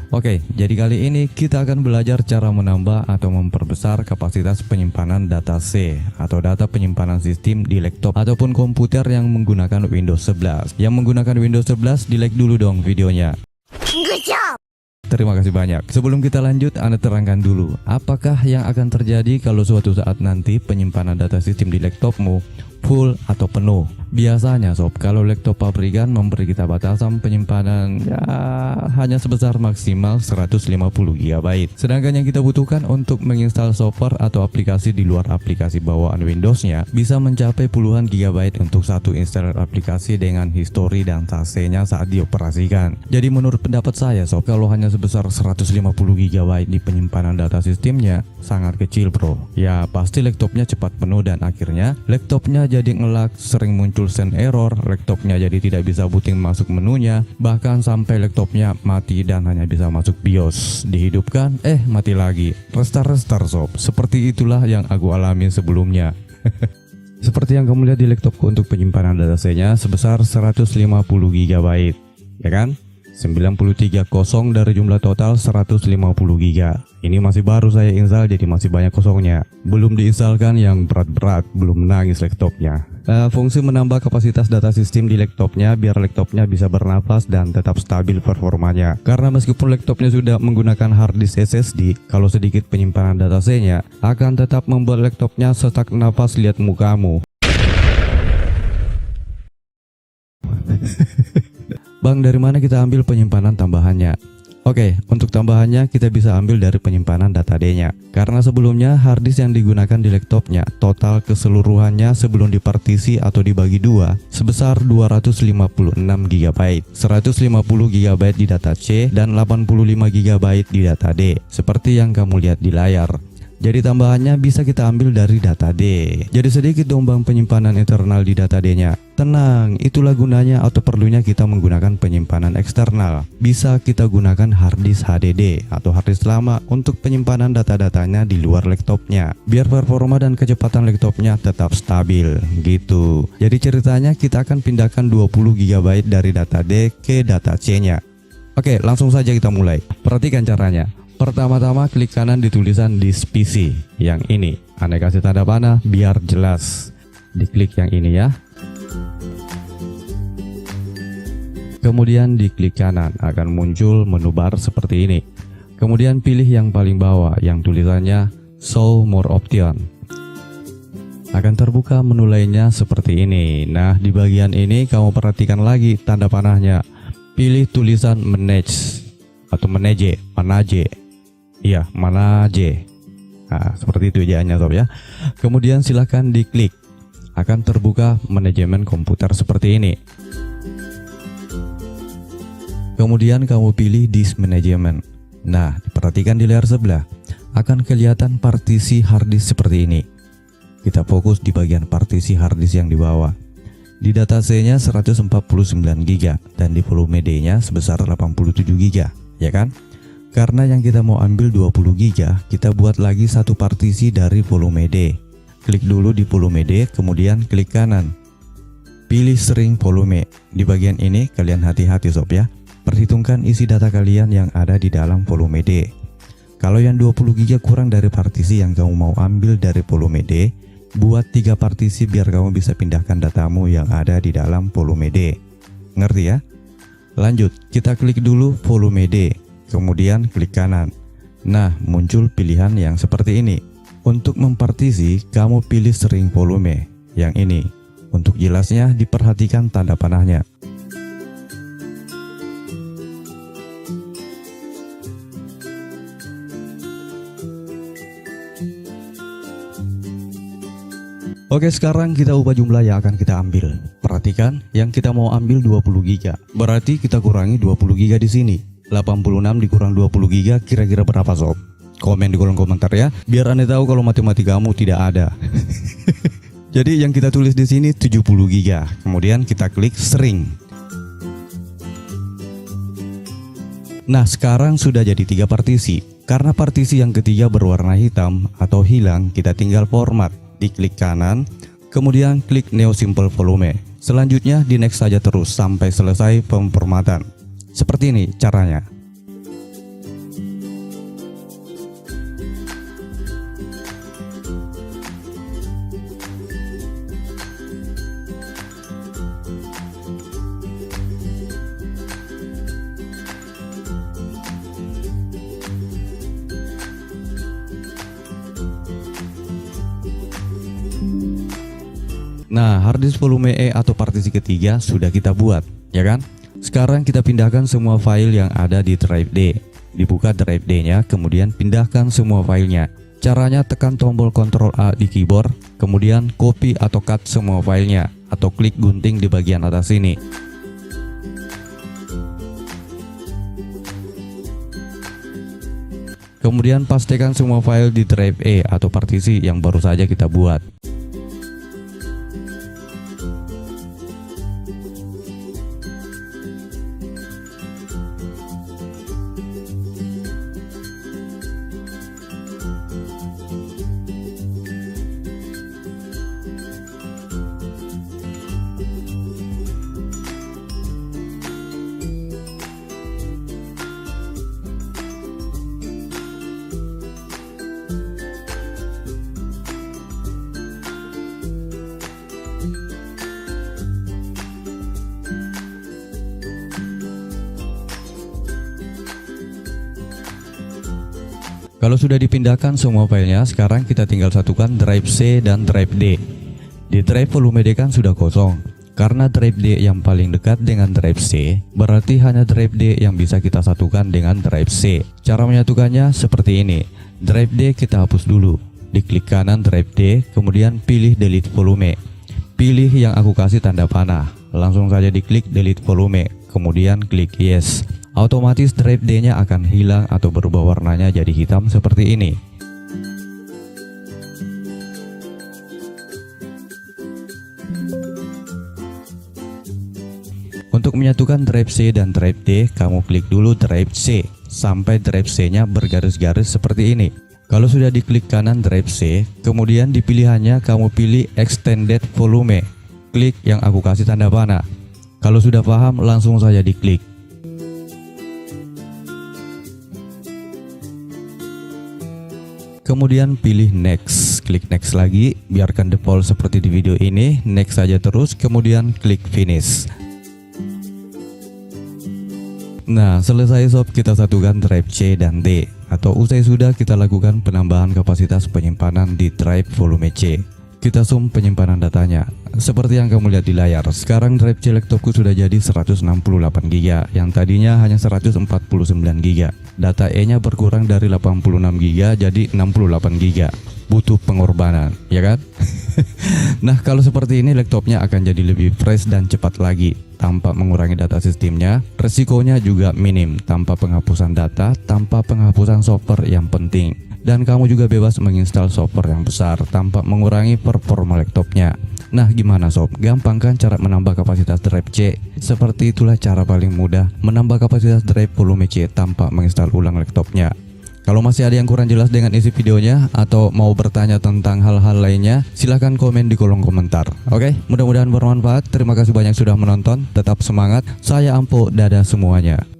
Oke, jadi kali ini kita akan belajar cara menambah atau memperbesar kapasitas penyimpanan data C atau data penyimpanan sistem di laptop ataupun komputer yang menggunakan Windows 11. Yang menggunakan Windows 11, di-like dulu dong videonya. Good job. Terima kasih banyak. Sebelum kita lanjut, Anda terangkan dulu, apakah yang akan terjadi kalau suatu saat nanti penyimpanan data sistem di laptopmu full atau penuh? Biasanya sob, kalau laptop pabrikan memberi kita batasan penyimpanan ya hanya sebesar maksimal 150 GB. Sedangkan yang kita butuhkan untuk menginstal software atau aplikasi di luar aplikasi bawaan Windowsnya bisa mencapai puluhan GB untuk satu installer aplikasi dengan histori dan AC-nya saat dioperasikan. Jadi menurut pendapat saya sob, kalau hanya sebesar 150 GB di penyimpanan data sistemnya sangat kecil bro. Ya pasti laptopnya cepat penuh dan akhirnya laptopnya jadi ngelak, sering muncul send error, laptopnya jadi tidak bisa booting masuk menunya, bahkan sampai laptopnya mati dan hanya bisa masuk BIOS. Dihidupkan, mati lagi. Restart sob. Seperti itulah yang aku alami sebelumnya. Seperti yang kamu lihat di laptopku untuk penyimpanan data C-nya sebesar 150 GB, ya kan? 93 kosong dari jumlah total 150 GB. Ini masih baru saya install jadi masih banyak kosongnya. Belum diinstalkan yang berat-berat, belum menangis laptopnya. Fungsi menambah kapasitas data sistem di laptopnya biar laptopnya bisa bernafas dan tetap stabil performanya. Karena meskipun laptopnya sudah menggunakan hard disk SSD, kalau sedikit penyimpanan data C-nya akan tetap membuat laptopnya sesak nafas lihat mukamu. Bang, dari mana kita ambil penyimpanan tambahannya? Oke, untuk tambahannya kita bisa ambil dari penyimpanan data D-nya. Karena sebelumnya harddisk yang digunakan di laptopnya total keseluruhannya sebelum dipartisi atau dibagi dua sebesar 256 GB, 150 GB di data C dan 85 GB di data D, seperti yang kamu lihat di layar. Jadi tambahannya bisa kita ambil dari data D. Jadi sedikit dong bang penyimpanan internal di data D-nya. Tenang, itulah gunanya atau perlunya kita menggunakan penyimpanan eksternal. Bisa kita gunakan harddisk HDD atau harddisk lama untuk penyimpanan data-datanya di luar laptopnya, biar performa dan kecepatan laptopnya tetap stabil gitu. Jadi ceritanya kita akan pindahkan 20 GB dari data D ke data C-nya. Oke, langsung saja kita mulai. Perhatikan caranya. Pertama-tama klik kanan di tulisan disk PC yang ini. Anda kasih tanda panah biar jelas. Diklik yang ini ya. Kemudian diklik kanan, akan muncul menu bar seperti ini. Kemudian pilih yang paling bawah yang tulisannya Show More Option. Akan terbuka menu lainnya seperti ini. Nah, di bagian ini kamu perhatikan lagi tanda panahnya. Pilih tulisan Manage atau Manage. Iya, Manage. Nah, seperti itu ejaannya sob ya. Kemudian silahkan diklik. Akan terbuka manajemen komputer seperti ini. Kemudian kamu pilih Disk Management. Nah, perhatikan di layar sebelah. Akan kelihatan partisi harddisk seperti ini. Kita fokus di bagian partisi harddisk yang di bawah. Di data C-nya 149 GB dan di volume D-nya sebesar 87 GB, ya kan? Karena yang kita mau ambil 20 GB, kita buat lagi satu partisi dari volume D. Klik dulu di volume D, kemudian klik kanan. Pilih string volume. Di bagian ini kalian hati-hati sob ya. Perhitungkan isi data kalian yang ada di dalam volume D. Kalau yang 20 GB kurang dari partisi yang kamu mau ambil dari volume D, buat 3 partisi biar kamu bisa pindahkan datamu yang ada di dalam volume D. Ngerti ya? Lanjut, kita klik dulu volume D, kemudian klik kanan. Nah, muncul pilihan yang seperti ini. Untuk mempartisi, kamu pilih string volume yang ini. Untuk jelasnya diperhatikan tanda panahnya. Oke, sekarang kita ubah jumlah yang akan kita ambil. Perhatikan, yang kita mau ambil 20 GB. Berarti kita kurangi 20 GB di sini. 86 dikurang 20 GB kira-kira berapa sob? Komen di kolom komentar ya, biar Anda tahu kalau matematikamu tidak ada. Jadi yang kita tulis di sini 70 GB. Kemudian kita klik string. Nah, sekarang sudah jadi 3 partisi. Karena partisi yang ketiga berwarna hitam atau hilang, kita tinggal format. Diklik kanan, kemudian klik Neo Simple Volume. Selanjutnya di next saja terus sampai selesai pemformatan. Seperti ini caranya. Nah, harddisk volume E atau partisi ketiga sudah kita buat, ya kan? Sekarang kita pindahkan semua file yang ada di drive D. Dibuka drive D-nya, kemudian pindahkan semua filenya. Caranya tekan tombol Ctrl A di keyboard, kemudian copy atau cut semua filenya, atau klik gunting di bagian atas ini. Kemudian pastikan semua file di drive E atau partisi yang baru saja kita buat. Kalau sudah dipindahkan semua filenya, sekarang kita tinggal satukan drive C dan drive D. Di drive volume D kan sudah kosong. Karena drive D yang paling dekat dengan drive C, berarti hanya drive D yang bisa kita satukan dengan drive C. Cara menyatukannya seperti ini. Drive D kita hapus dulu. Diklik kanan drive D, kemudian pilih delete volume. Pilih yang aku kasih tanda panah. Langsung saja diklik delete volume, kemudian klik yes. Otomatis drive D-nya akan hilang atau berubah warnanya jadi hitam seperti ini. Untuk menyatukan drive C dan drive D, kamu klik dulu drive C sampai drive C-nya bergaris-garis seperti ini. Kalau sudah diklik kanan drive C, kemudian di pilihannya kamu pilih extended volume. Klik yang aku kasih tanda panah. Kalau sudah paham, langsung saja diklik. Kemudian pilih next, klik next lagi, biarkan default seperti di video ini, next saja terus, kemudian klik finish. Nah, selesai sob, kita satukan drive C dan D, atau usai sudah kita lakukan penambahan kapasitas penyimpanan di drive volume C. Kita zoom penyimpanan datanya. Seperti yang kamu lihat di layar, sekarang drive C laptopku sudah jadi 168 GB, yang tadinya hanya 149 GB. Data E-nya berkurang dari 86 GB jadi 68 GB. Butuh pengorbanan, ya kan? Nah, kalau seperti ini laptopnya akan jadi lebih fresh dan cepat lagi, tanpa mengurangi data sistemnya. Resikonya juga minim, tanpa penghapusan data, tanpa penghapusan software yang penting. Dan kamu juga bebas menginstal software yang besar tanpa mengurangi performa laptopnya. Nah, gimana sob? Gampang kan cara menambah kapasitas drive C? Seperti itulah cara paling mudah menambah kapasitas drive volume C tanpa menginstal ulang laptopnya. Kalau masih ada yang kurang jelas dengan isi videonya atau mau bertanya tentang hal-hal lainnya, silahkan komen di kolom komentar. Oke, mudah-mudahan bermanfaat. Terima kasih banyak sudah menonton. Tetap semangat. Saya Ampo, dadah semuanya.